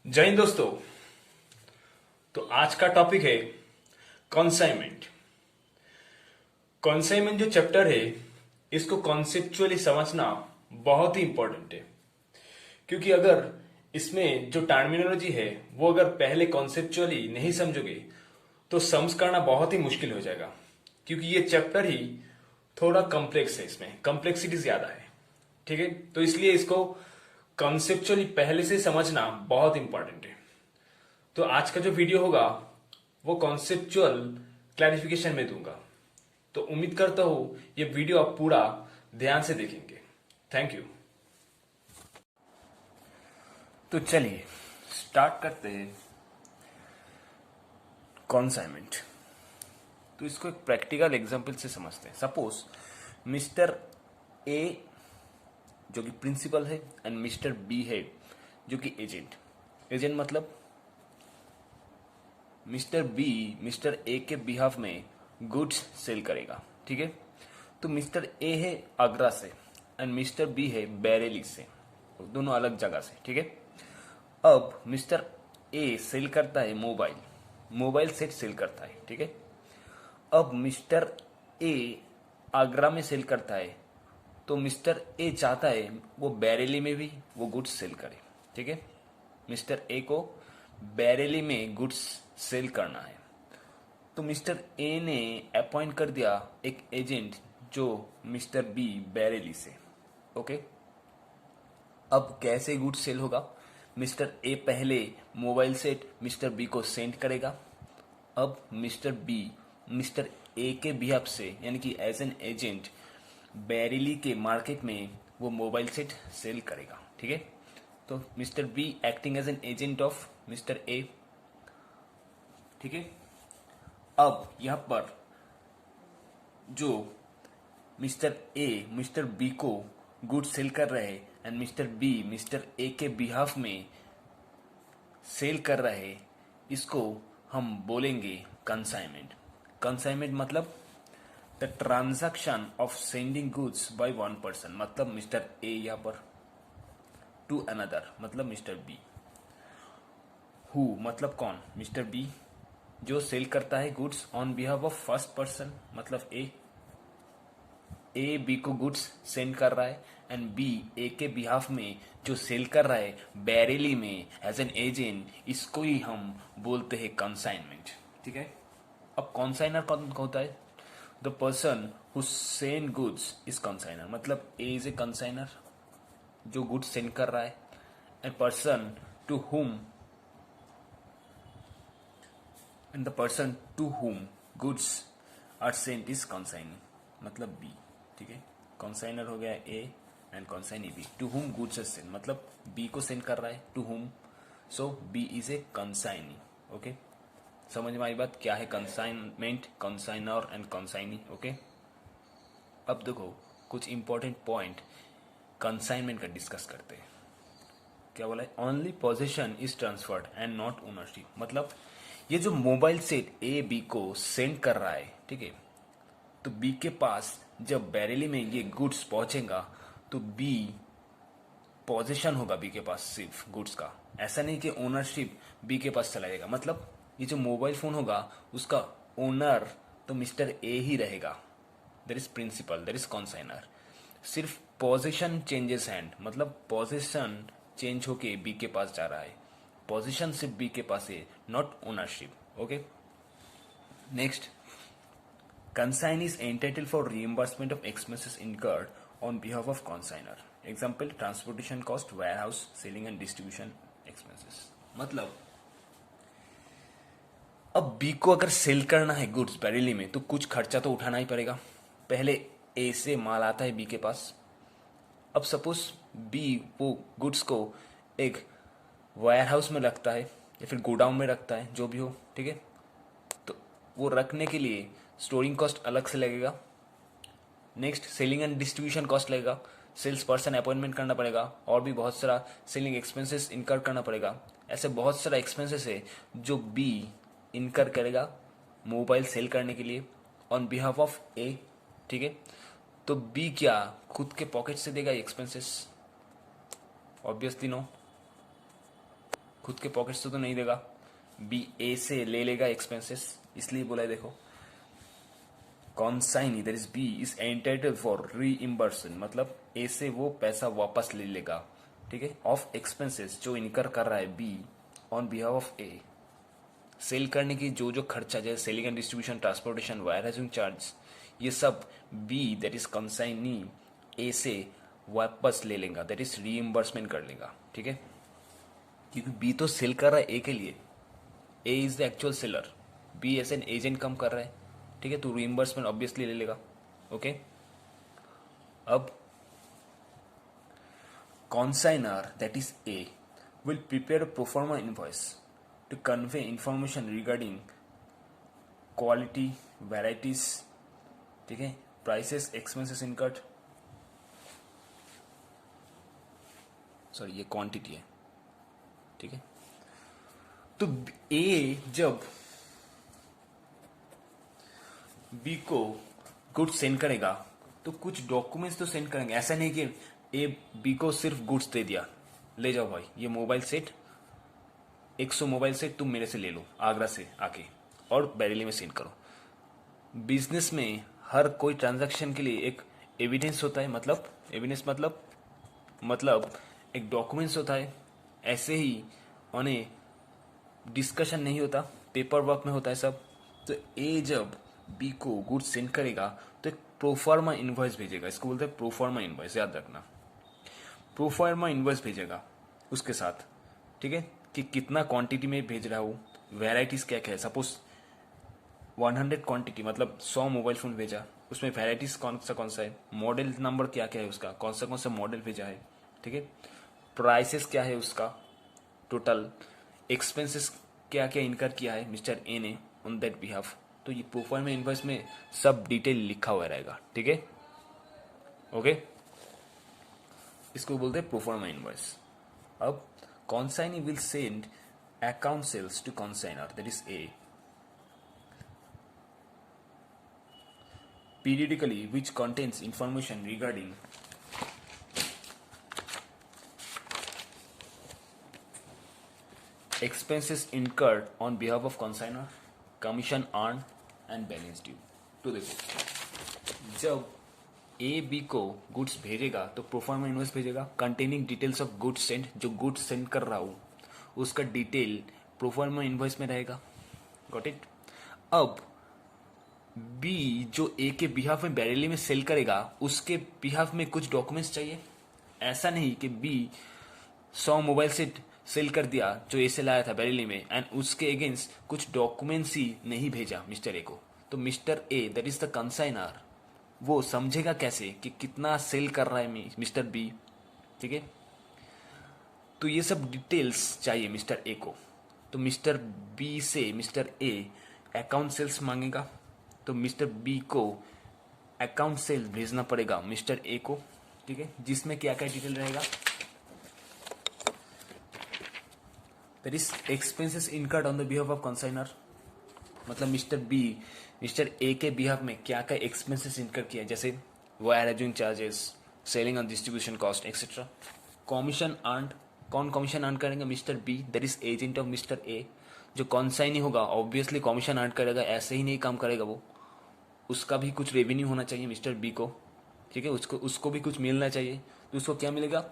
जय हिंद दोस्तों। तो आज का टॉपिक है कॉन्साइनमेंट। कॉन्साइनमेंट जो चैप्टर है इसको कॉन्सेप्चुअली समझना बहुत ही इंपॉर्टेंट है, क्योंकि अगर इसमें जो टर्मिनोलॉजी है वो अगर पहले कॉन्सेप्चुअली नहीं समझोगे तो समझ करना बहुत ही मुश्किल हो जाएगा, क्योंकि ये चैप्टर ही थोड़ा कॉम्प्लेक्स है, इसमें कॉम्प्लेक्सिटी ज्यादा है। ठीक है, तो इसलिए इसको कॉन्सेप्चुअली पहले से समझना बहुत इंपॉर्टेंट है। तो आज का जो वीडियो होगा वो कॉन्सेप्चुअल क्लैरिफिकेशन में दूंगा। तो उम्मीद करता हूं ये वीडियो आप पूरा ध्यान से देखेंगे। Thank you. तो चलिए स्टार्ट करते हैं कॉन्साइनमेंट। तो इसको एक प्रैक्टिकल एग्जांपल से समझते हैं। सपोज मिस्टर ए जो कि प्रिंसिपल है एंड मिस्टर बी है जो कि एजेंट। एजेंट मतलब मिस्टर बी मिस्टर ए के बिहाफ में गुड्स सेल करेगा। ठीक है, तो मिस्टर ए है आगरा से एंड मिस्टर बी है बैरेली से, दोनों अलग जगह से। ठीक है, अब मिस्टर ए सेल करता है मोबाइल सेट सेल करता है। ठीक है, अब मिस्टर ए आगरा में सेल करता है, तो मिस्टर ए चाहता है वो बैरेली में भी वो गुड्स सेल करे। ठीक है, मिस्टर ए को बैरेली में गुड्स सेल करना है, तो मिस्टर ए ने अपॉइंट कर दिया एक एजेंट जो मिस्टर बी बैरेली से। ओके, अब कैसे गुड्स सेल होगा? मिस्टर ए पहले मोबाइल सेट मिस्टर बी को सेंड करेगा। अब मिस्टर बी मिस्टर ए के बिहाफ से यानी कि एज एन एजेंट बैरेली के मार्केट में वो मोबाइल सेट सेल करेगा। ठीक है, तो mister B acting as an agent of mister A. ठीक है, अब यहां पर जो मिस्टर ए मिस्टर बी को गुड सेल कर रहे हैं and mister B mister A के बिहाफ में सेल कर रहे हैं, इसको हम बोलेंगे कंसाइनमेंट। कंसाइनमेंट मतलब the transaction of sending goods by one person, मतलब मिस्टर ए यहां पर टू अनदर मतलब मिस्टर बी। हु मतलब कौन? मिस्टर बी जो सेल करता है goods on behalf of first person मतलब ए बी को गुड्स सेंड कर रहा है एंड बी ए के बिहाफ में जो सेल कर रहा है बैरेली में एज एन एजेंट, इसको ही हम बोलते हैं कंसाइनमेंट। ठीक है, अब कंसाइनर कौन होता है? The person who send goods is consignor, मतलब ए इज ए कंसाइनर जो गुड्स सेंड कर रहा है and person to whom and the person to whom goods are sent is consignee मतलब B। ठीक है, consigner हो गया A and consignee B। to whom goods are sent मतलब B को सेंड कर रहा है to whom, so B is a consignee। Okay, समझ में आई बात? क्या है consignment, consignor and consignee. Okay, अब देखो कुछ इंपॉर्टेंट पॉइंट कंसाइनमेंट का डिस्कस करते हैं। क्या बोला है? Only position is transferred and not ownership, मतलब ये जो मोबाइल सेट ए बी को सेंड कर रहा है, ठीक है, तो बी के पास जब बैरेली में ये गुड्स पहुंचेगा तो बी पोजीशन होगा बी के पास सिर्फ गुड्स का, ऐसा नहीं कि ओनरशिप बी के पास चला जाएगा। मतलब ये जो मोबाइल फोन होगा उसका ओनर तो मिस्टर ए ही रहेगा, there is principal, there is consignor. सिर्फ पोजीशन चेंजेस हैंड, मतलब पोजीशन चेंज होके बी के पास जा रहा है, पोजीशन सिर्फ बी के पास है, not ownership. Okay, next, consignee is entitled for reimbursement of expenses incurred on behalf of consignor। Example transportation cost, warehouse, selling and distribution expenses. मतलब अब बी को अगर सेल करना है गुड्स बैरेली में तो कुछ खर्चा तो उठाना ही पड़ेगा। पहले ए से माल आता है बी के पास, अब सपोज बी वो गुड्स को एक वेयरहाउस में रखता है या फिर गोडाउन में रखता है, जो भी हो। ठीक है, तो वो रखने के लिए स्टोरिंग कॉस्ट अलग से लगेगा। Next, selling and distribution cost लगेगा, सेल्स पर्सन अपॉइंटमेंट करना पड़ेगा, और भी बहुत सारा सेलिंग एक्सपेंसेस इनकर करना पड़ेगा। ऐसे बहुत सारा एक्सपेंसेस है जो बी इनकर करेगा मोबाइल सेल करने के लिए ऑन बिहाफ ऑफ ए। ठीक है, तो बी क्या खुद के पॉकेट से देगा एक्सपेंसेस? Obviously no. खुद के पॉकेट से तो नहीं देगा, बी ए से ले लेगा एक्सपेंसेस, इसलिए बोला है देखो consignee that is B is entitled for reimbursement, मतलब ए से वो पैसा वापस ले लेगा, ठीक है, ऑफ एक्सपेंसेस जो इनकर कर रहा है B on behalf of A, sell करने की जो जो खर्चा जैसे selling and distribution, transportation, warehousing charge, ये सब B that is consignee A से वापस ले लेगा, दैट इज रीइंबर्समेंट कर लेगा, ठीक है, क्योंकि बी तो सेल कर रहा है ए के लिए, A is the actual seller, B as an agent कम कर रहा है, ठीक है, तो रीइंबर्समेंट ऑब्वियसली ले लेगा, ओके। अब consignor that is A will prepare a pro forma invoice to convey information regarding quality, varieties, ठीक है, prices, expenses incurred, सॉरी ये क्वांटिटी है, ठीक है। तो ए जब बी को गुड्स सेंड करेगा तो कुछ डॉक्यूमेंट्स तो सेंड करेंगे, ऐसा नहीं कि ए बी को सिर्फ गुड्स दे दिया, ले जाओ भाई ये मोबाइल सेट 100 मोबाइल सेट तुम मेरे से ले लो आगरा से आके और बैरेली में सेंड करो। बिजनेस में हर कोई ट्रांजैक्शन के लिए एक एविडेंस होता है, मतलब एविडेंस मतलब एक डॉक्यूमेंट्स होता है, ऐसे ही उन्हें डिस्कशन नहीं होता, पेपर वर्क में होता है सब। तो ए जब बी को गुड्स सेंड करेगा तो एक प्रोफार्मा इनवॉइस भेजेगा, इसको बोलते हैं प्रोफार्मा इनवॉइस, याद रखना, प्रोफार्मा इनवॉइस भेजेगा उसके साथ, ठीक है, कि कितना क्वांटिटी में भेज रहा हो, वेराइटीज क्या क्या है, सपोज 100 क्वांटिटी मतलब 100 मोबाइल फोन भेजा, उसमें वेराइटीज कौन सा है, मॉडल नंबर क्या क्या है उसका, कौन सा मॉडल भेजा है, ठीक है, प्राइसेस क्या है उसका टोटल, एक्सपेंसेस क्या क्या इनकर किया है मिस्टर ए ने ऑन दैट बिहाफ। तो ये प्रोफार्मा इनवॉइस में सब डिटेल लिखा हुआ रहेगा, ठीक है, ओके, इसको बोलते हैं प्रोफार्मा इनवॉइस। अब consignee will send account sales to consignor that is A periodically which contains information regarding expenses incurred on behalf of consignor, commission earned and balance due। तो देखो जब ए बी को गुड्स भेजेगा तो प्रोफार्मा इनवॉइस भेजेगा containing details of goods send, जो goods send कर रहा हूं उसका डिटेल प्रोफार्मा इनवॉइस में रहेगा, गॉट इट। अब बी जो ए के बिहाफ में बैरेली में सेल करेगा उसके बिहाफ में कुछ डॉक्यूमेंट्स चाहिए, ऐसा नहीं कि बी 100 मोबाइल सेट सेल कर दिया जो ए से लाया था बैरेली में एंड उसके अगेंस्ट कुछ डॉक्यूमेंट्स ही नहीं भेजा मिस्टर ए को, तो mister A that is the consignor वो समझेगा कैसे कि कितना सेल कर रहा है मिस्टर बी, ठीक है। तो ये सब डिटेल्स चाहिए मिस्टर ए को, तो मिस्टर बी से मिस्टर ए अकाउंट सेल्स मांगेगा, तो मिस्टर बी को अकाउंट सेल भेजना पड़ेगा मिस्टर ए को, ठीक है, जिसमें क्या क्या डिटेल रहेगा, that is expenses incurred on the behalf of consignor, मतलब मिस्टर ए के बिहाफ में क्या क्या एक्सपेंसेस इनकर किया, जैसे warehousing charges, selling and distribution cost etcetera. Commission earn, कौन कमीशन अर्न करेंगे, mister B that is agent of mister A, जो कॉन्साइनी होगा ऑब्वियसली कमीशन अर्न करेगा, ऐसे ही नहीं काम करेगा वो, उसका भी कुछ रेवेन्यू होना चाहिए मिस्टर बी को, ठीक है, उसको भी कुछ मिलना चाहिए, तो उसको क्या मिलेगा,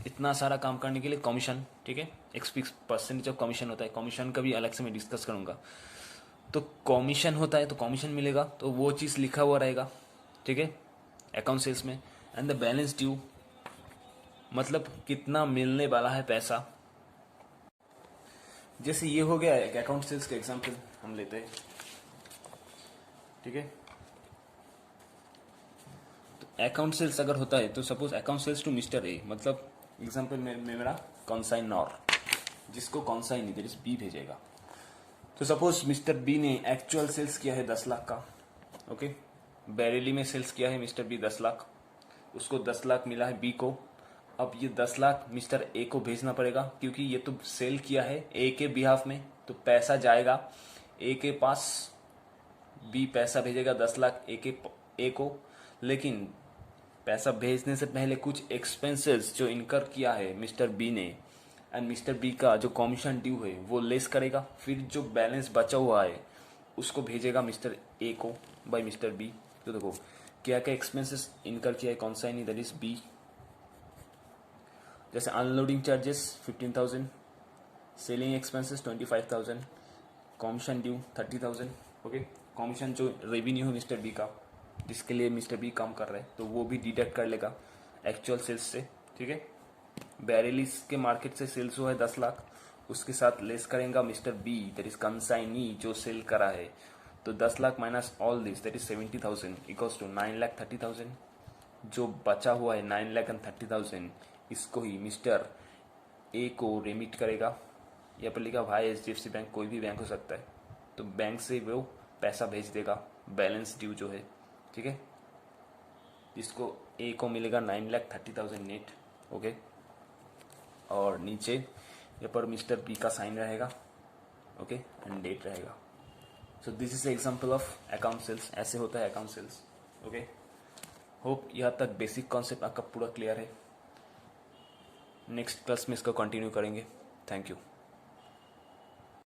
इतना सारा काम करने के लिए कमीशन, ठीक है, एक फिक्स परसेंटेज ऑफ कमीशन होता है, कमीशन का भी अलग से मैं डिस्कस करूंगा। तो कमीशन होता है तो कमीशन मिलेगा, तो वो चीज़ लिखा हुआ रहेगा, ठीक है, अकाउंट सेल्स में। एंड द बैलेंस ड्यू मतलब कितना मिलने वाला है पैसा, जैसे ये हो गया एक अकाउंट सेल्स का एग्जांपल हम लेते हैं, ठीक है। तो अकाउंट सेल्स अगर होता है तो suppose account sales to mister A, मतलब एग्जांपल में मेरा कॉन्साइनर जिसको कॉन्साइन दैट इज बी भेजेगा, तो सपोज मिस्टर बी ने एक्चुअल सेल्स किया है 10 लाख का, ओके, बैरेली में सेल्स किया है मिस्टर बी 10 लाख, उसको 10 लाख मिला है बी को। अब ये 10 लाख मिस्टर ए को भेजना पड़ेगा क्योंकि ये तो सेल किया है ए के बिहाफ में, तो पैसा जाएगा ए के पास, बी पैसा भेजेगा 10 लाख ए को, लेकिन पैसा भेजने से पहले कुछ एक्सपेंसेस जो इनकर किया है मिस्टर बी ने एंड मिस्टर बी का जो कमीशन ड्यू है वो लेस करेगा, फिर जो बैलेंस बचा हुआ है उसको भेजेगा मिस्टर ए को बाय मिस्टर बी। तो देखो क्या क्या एक्सपेंसेस इनकर किया है, कौन सा नहीं, दैट इज बी। जैसे unloading charges 15,000, selling expenses 25,000, commission due 30,000। Okay, commission जो रेवेन्यू है मिस्टर बी का, जिसके लिए मिस्टर बी काम कर रहे हैं, तो वो भी डिडक्ट कर लेगा एक्चुअल सेल्स से। ठीक है, बैरेलिस के मार्केट से सेल्स हुआ है 10 लाख, उसके साथ लेस करेगा mister B that is consignee जो सेल करा है। तो 10 lakh minus all this that is 70,000 equals to 9,30,000। जो बचा हुआ है 9,30,000, इसको ही मिस्टर ए को रेमिट करेगा। यहाँ पर लिखा भाई HDFC बैंक, कोई भी बैंक हो सकता है, तो बैंक से वो पैसा भेज देगा बैलेंस ड्यू जो है। ठीक है, जिसको ए को मिलेगा 9,30,000 नेट। ओके, और नीचे यहाँ पर मिस्टर बी का साइन रहेगा। ओके, एंड डेट रहेगा। So this is example of account sales, ऐसे होता है अकाउंट सेल्स। ओके, होप यहाँ तक बेसिक कॉन्सेप्ट आपका पूरा क्लियर है। नेक्स्ट क्लास में इसको कंटिन्यू करेंगे। Thank you.